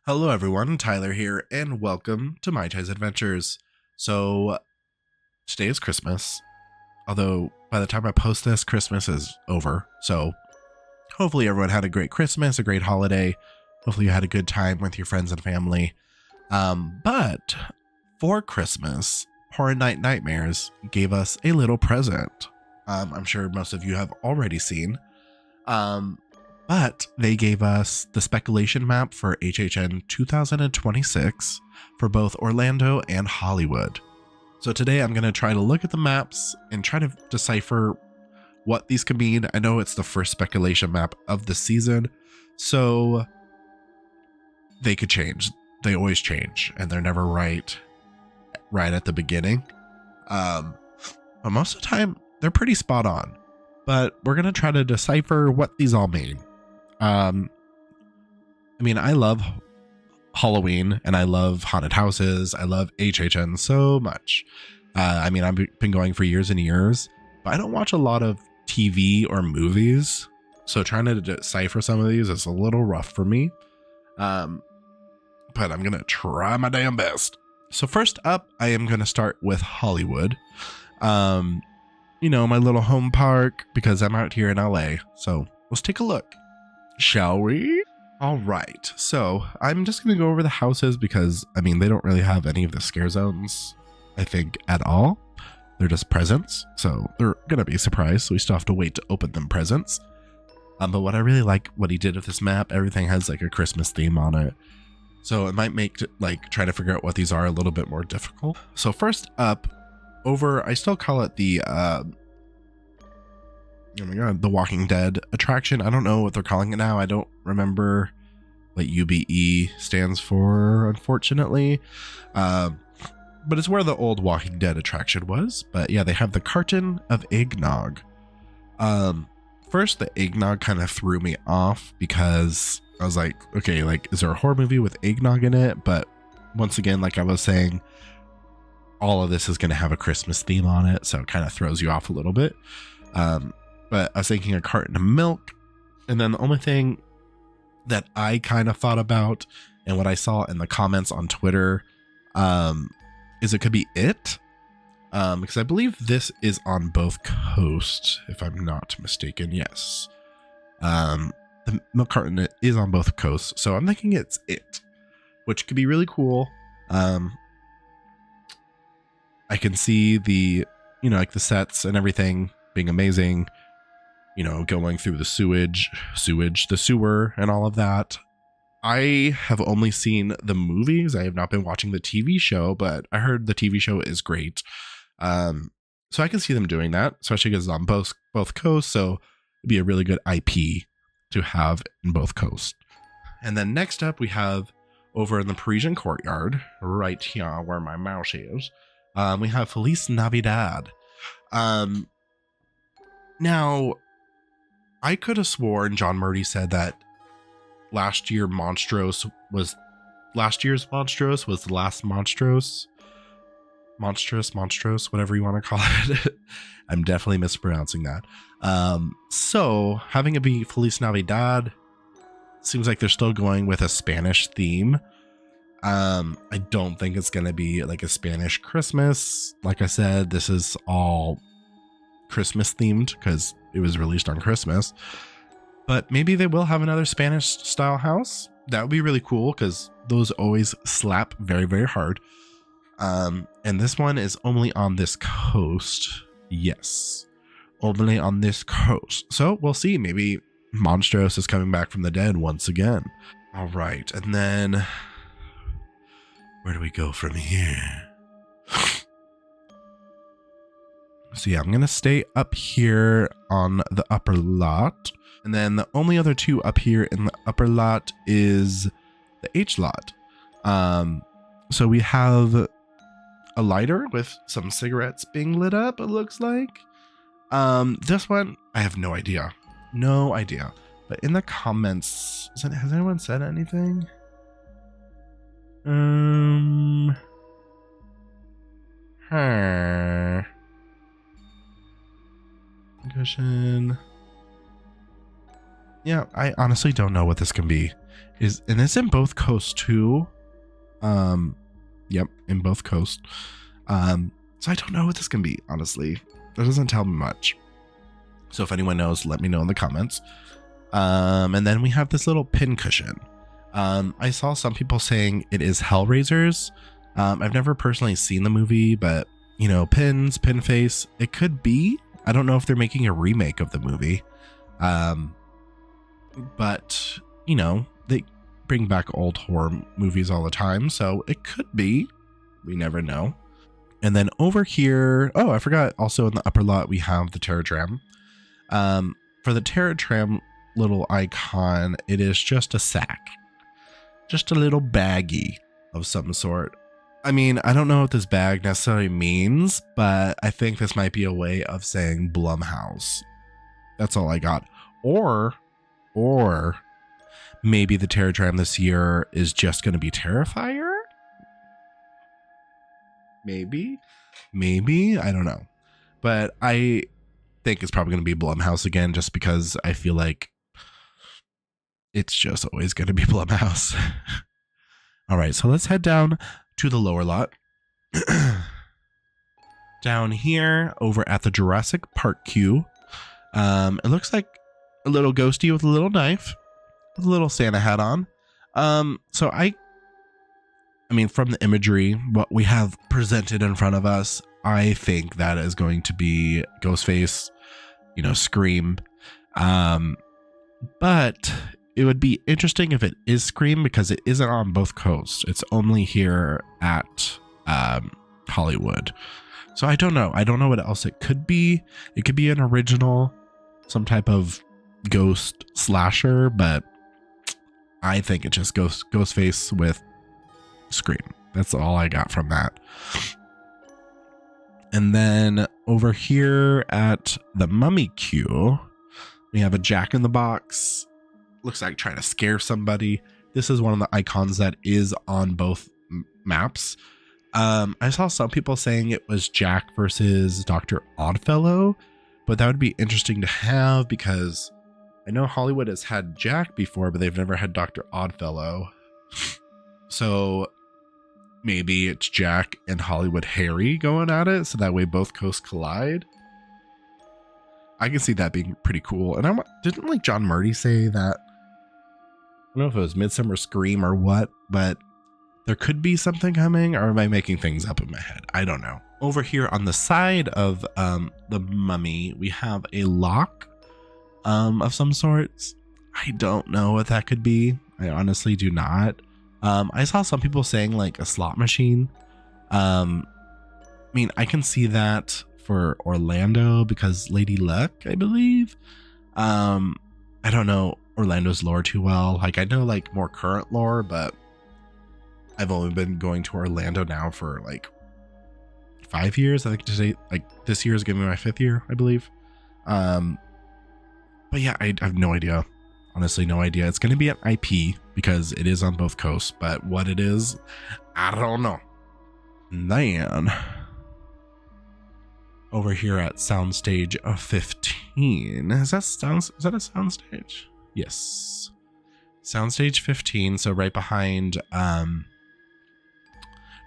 Hello everyone, Tyler here, and welcome to My Ty's Adventures. So, today is Christmas, although by the time I post this, Christmas is over. So, hopefully everyone had a great Christmas, a great holiday. Hopefully you had a good time with your friends and family. But for Christmas, Horror Night Nightmares gave us a little present. I'm sure most of you have already seen. But they gave us the speculation map for HHN 2026 for both Orlando and Hollywood. So today I'm going to try to look at the maps and try to decipher what these could mean. I know it's the first speculation map of the season, so they could change. They always change, and they're never right at the beginning. But most of the time, they're pretty spot on. But we're going to try to decipher what these all mean. I love Halloween and I love haunted houses. I love HHN so much. I've been going for years and years, but I don't watch a lot of TV or movies. So trying to decipher some of these is a little rough for me. But I'm going to try my damn best. So first up, I am going to start with Hollywood. My little home park, because I'm out here in LA. So let's take a look. Shall we? All right. So I'm just going to go over the houses because, they don't really have any of the scare zones, I think, at all. They're just presents. So they're going to be surprised. So we still have to wait to open them presents. But what I really like what he did with this map, everything has like a Christmas theme on it. So it might make trying to figure out what these are a little bit more difficult. So first up, I still call it the, The Walking Dead attraction. I don't know what they're calling it now. I don't remember what UBE stands for, unfortunately. But it's where the old Walking Dead attraction was. But yeah, they have the carton of eggnog. First, the eggnog kind of threw me off because I was like, okay, is there a horror movie with eggnog in it? But once again, like I was saying, all of this is going to have a Christmas theme on it. So it kind of throws you off a little bit. But I was thinking a carton of milk. And then the only thing that I kind of thought about and what I saw in the comments on Twitter is it could be it. Because I believe this is on both coasts, if I'm not mistaken. Yes. The milk carton is on both coasts. So I'm thinking it's it, which could be really cool. I can see the sets and everything being amazing. Going through the the sewer and all of that. I have only seen the movies. I have not been watching the TV show, but I heard the TV show is great. So I can see them doing that, especially because it's on both coasts. So it'd be a really good IP to have in both coasts. And then next up, we have over in the Parisian courtyard, right here where my mouse is. We have Feliz Navidad. Now, I could have sworn John Murdy said that last year's Monstrous was the last Monstrous, whatever you want to call it. I'm definitely mispronouncing that. So having it be Feliz Navidad seems like they're still going with a Spanish theme. I don't think it's going to be like a Spanish Christmas. Like I said, this is all Christmas themed because it was released on Christmas, but maybe they will have another Spanish style house. That would be really cool because those always slap very, very hard. And this one is only on this coast. Yes, only on this coast. So we'll see. Maybe Monstros is coming back from the dead once again. All right. And then where do we go from here? So yeah, I'm going to stay up here on the upper lot. And then the only other two up here in the upper lot is the H lot. So we have a lighter with some cigarettes being lit up, it looks like. This one, I have no idea. No idea. But in the comments, has anyone said anything? Cushion. Yeah, I honestly don't know what this can be. And it's in both coasts too. Yep, in both coasts. So I don't know what this can be, honestly. That doesn't tell me much. So if anyone knows, let me know in the comments. And then we have this little pin cushion. I saw some people saying it is Hellraiser's. I've never personally seen the movie, but pin face, it could be. I don't know if they're making a remake of the movie. But they bring back old horror movies all the time, so it could be. We never know. And then over here, oh, I forgot, also in the upper lot we have the Terror Tram. For the Terror Tram little icon, it is just a sack, just a little baggie of some sort. I mean, I don't know what this bag necessarily means, but I think this might be a way of saying Blumhouse. That's all I got. Or maybe the Terror Tram this year is just going to be Terrifier? Maybe, I don't know. But I think it's probably going to be Blumhouse again, just because I feel like it's just always going to be Blumhouse. All right, so let's head down to the lower lot. Down here, over at the Jurassic Park queue, it looks like a little ghosty with a little knife, with a little Santa hat on. So I mean, from the imagery, what we have presented in front of us, I think that is going to be Ghostface, Scream. But it would be interesting if it is Scream, because it isn't on both coasts. It's only here at Hollywood. So I don't know. I don't know what else it could be. It could be an original, some type of ghost slasher, but I think it just goes Ghostface with Scream. That's all I got from that. And then over here at the Mummy queue, we have a Jack in the Box. Looks like trying to scare somebody. This is one of the icons that is on both maps. I saw some people saying it was Jack versus Dr. Oddfellow, but that would be interesting to have, because I know Hollywood has had Jack before, but they've never had Dr. Oddfellow. So maybe it's Jack and Hollywood Harry going at it, so that way both coasts collide. I can see that being pretty cool. And didn't John Murdy say that? I don't know if it was Midsummer Scream or what, but there could be something coming, or am I making things up in my head? I don't know. Over here on the side of the Mummy, we have a lock of some sorts. I don't know what that could be. I honestly do not. I saw some people saying like a slot machine. I mean, I can see that for Orlando because Lady Luck, I believe. I don't know Orlando's lore too well. Like, I know like more current lore, but I've only been going to Orlando now for like 5 years. I think today, like this year is gonna be my 5th year, I believe. But yeah, I have no idea. Honestly, no idea. It's going to be an IP because it is on both coasts, but what it is, I don't know. Then over here at Soundstage 15, is that a soundstage? Yes, Soundstage 15. So right behind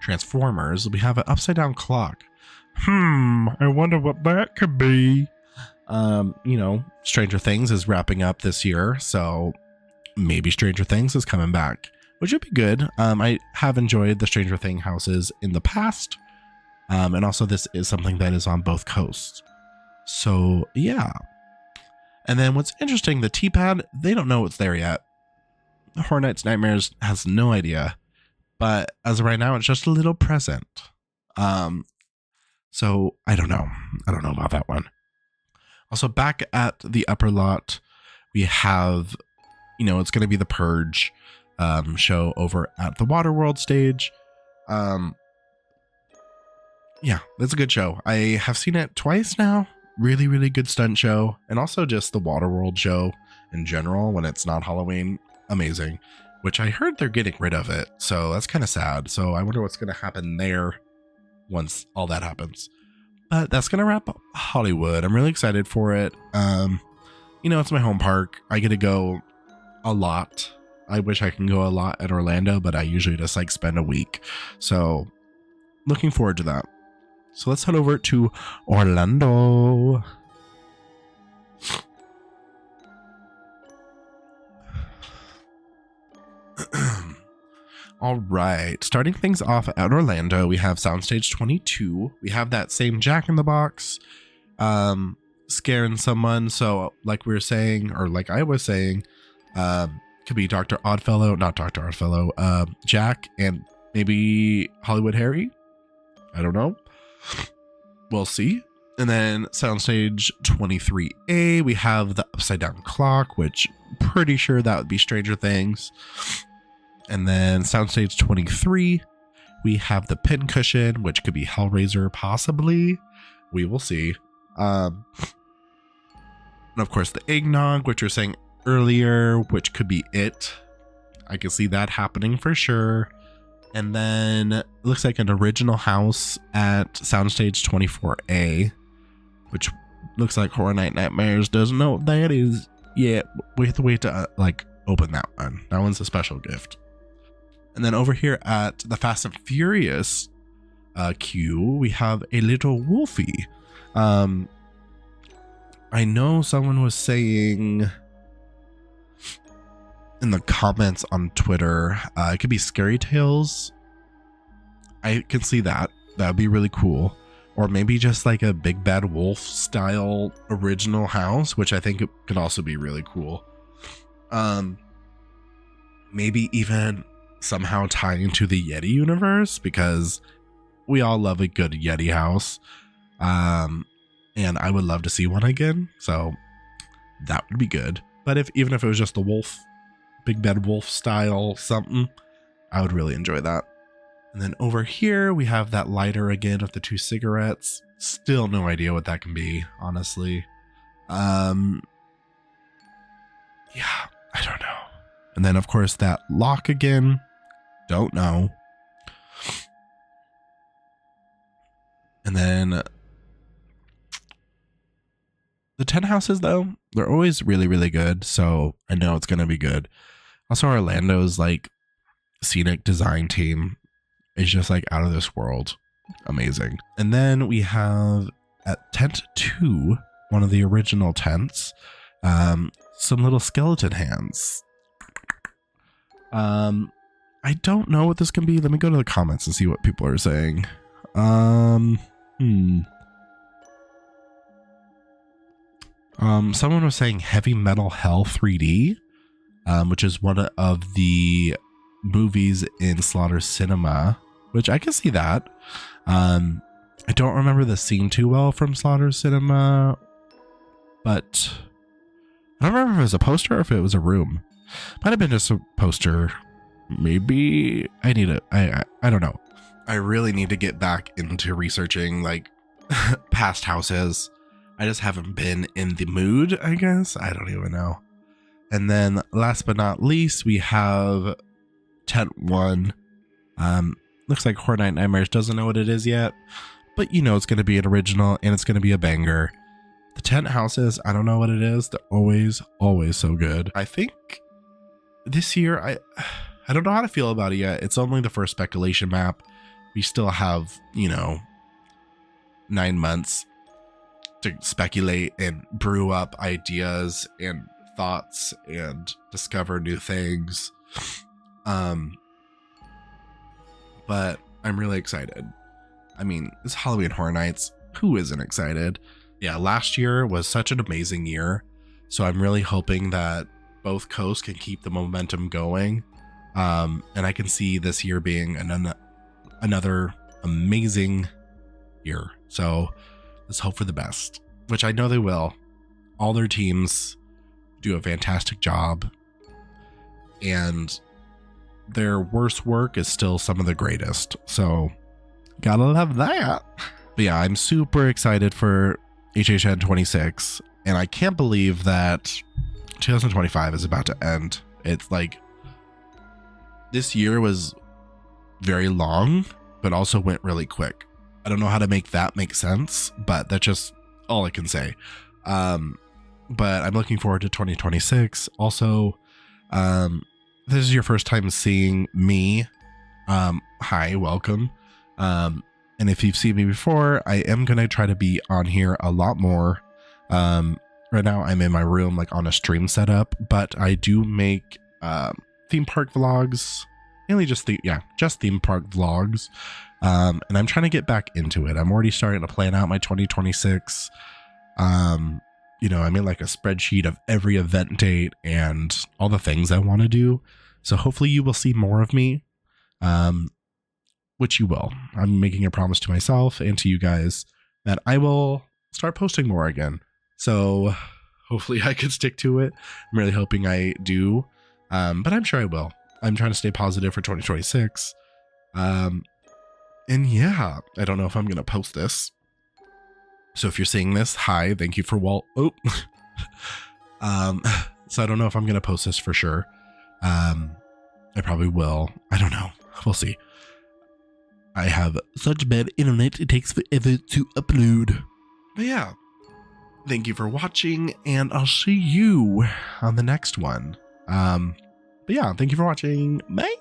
Transformers, we have an upside down clock. I wonder what that could be. Stranger Things is wrapping up this year, so maybe Stranger Things is coming back, which would be good. I have enjoyed the Stranger Things houses in the past, and also this is something that is on both coasts. So yeah. And then what's interesting, the T-pad, they don't know what's there yet. Horror Nights Nightmares has no idea, but as of right now, it's just a little present. So I don't know about that one. Also, back at the upper lot, we have, it's going to be the Purge show over at the Waterworld stage. Yeah, that's a good show. I have seen it twice now. Really, really good stunt show. And also just the Waterworld show in general when it's not Halloween. Amazing. Which I heard they're getting rid of it. So that's kind of sad. So I wonder what's going to happen there once all that happens. But that's going to wrap up Hollywood. I'm really excited for it. it's my home park. I get to go a lot. I wish I can go a lot at Orlando, but I usually just like spend a week. So looking forward to that. So let's head over to Orlando. All right, starting things off at Orlando, we have Soundstage 22. We have that same Jack in the Box scaring someone. So like we were saying, or like I was saying, could be Dr. Oddfellow, not Dr. Oddfellow, Jack and maybe Hollywood Harry. I don't know. We'll see. And then Soundstage 23A, we have the Upside Down Clock, which pretty sure that would be Stranger Things. And then Soundstage 23, we have the Pincushion, which could be Hellraiser, possibly. We will see. And of course, the Eggnog, which we were saying earlier, which could be it. I can see that happening for sure. And then it looks like an original house at Soundstage 24A, which looks like Horror Night Nightmares doesn't know what that is yet. We have to wait to open that one. That one's a special gift. And then over here at the Fast and Furious queue, we have a little Wolfie. I know someone was saying in the comments on Twitter, it could be Scary Tales. I can see that. That would be really cool. Or maybe just like a Big Bad Wolf style original house, which I think it could also be really cool. Maybe even somehow tie into the Yeti universe, because we all love a good Yeti house. And I would love to see one again. So that would be good. But even if it was just the wolf, Big Bad Wolf style something, I would really enjoy that. And then over here, we have that lighter again with the 2 cigarettes. Still no idea what that can be, honestly. Yeah, I don't know. And then, of course, that lock again. Don't know. And then the 10 houses, though, they're always really, really good. So I know it's going to be good. Also, Orlando's like scenic design team is just like out of this world. Amazing. And then we have at tent 2, one of the original tents, some little skeleton hands. I don't know what this can be. Let me go to the comments and see what people are saying. Someone was saying Heavy Metal Hell 3D, which is one of the movies in Slaughter Cinema, which I can see that. I don't remember the scene too well from Slaughter Cinema, but I don't remember if it was a poster or if it was a room. Might have been just a poster. Maybe I don't know. I really need to get back into researching like past houses. I just haven't been in the mood, I guess. I don't even know. And then last but not least, we have tent 1. Looks like Horror Night Nightmares doesn't know what it is yet, but it's going to be an original and it's going to be a banger. The tent houses, I don't know what it is. They're always so good. I think this year, I don't know how to feel about it yet. It's only the first speculation map. We still have, 9 months to speculate and brew up ideas and thoughts and discover new things. But I'm really excited. I mean, it's Halloween Horror Nights. Who isn't excited? Yeah, last year was such an amazing year. So I'm really hoping that both coasts can keep the momentum going. And I can see this year being another amazing year. So let's hope for the best, which I know they will. All their teams do a fantastic job, and their worst work is still some of the greatest. So gotta love that. But yeah, I'm super excited for HHN 26, and I can't believe that 2025 is about to end. It's like this year was very long, but also went really quick. I don't know how to make that make sense, but that's just all I can say. but I'm looking forward to 2026. Also, this is your first time seeing me. Hi, welcome. And if you've seen me before, I am going to try to be on here a lot more. Right now I'm in my room, like on a stream setup, but I do make, theme park vlogs, mainly just theme park vlogs. And I'm trying to get back into it. I'm already starting to plan out my 2026. You know, I made like a spreadsheet of every event date and all the things I want to do. So hopefully you will see more of me. Which you will. I'm making a promise to myself and to you guys that I will start posting more again. So hopefully I can stick to it. I'm really hoping I do. But I'm sure I will. I'm trying to stay positive for 2026. And yeah, I don't know if I'm going to post this. So if you're seeing this, hi, thank you for so I don't know if I'm going to post this for sure. I probably will. I don't know. We'll see. I have such bad internet, it takes forever to upload. But yeah, thank you for watching, and I'll see you on the next one. But yeah, thank you for watching. Bye.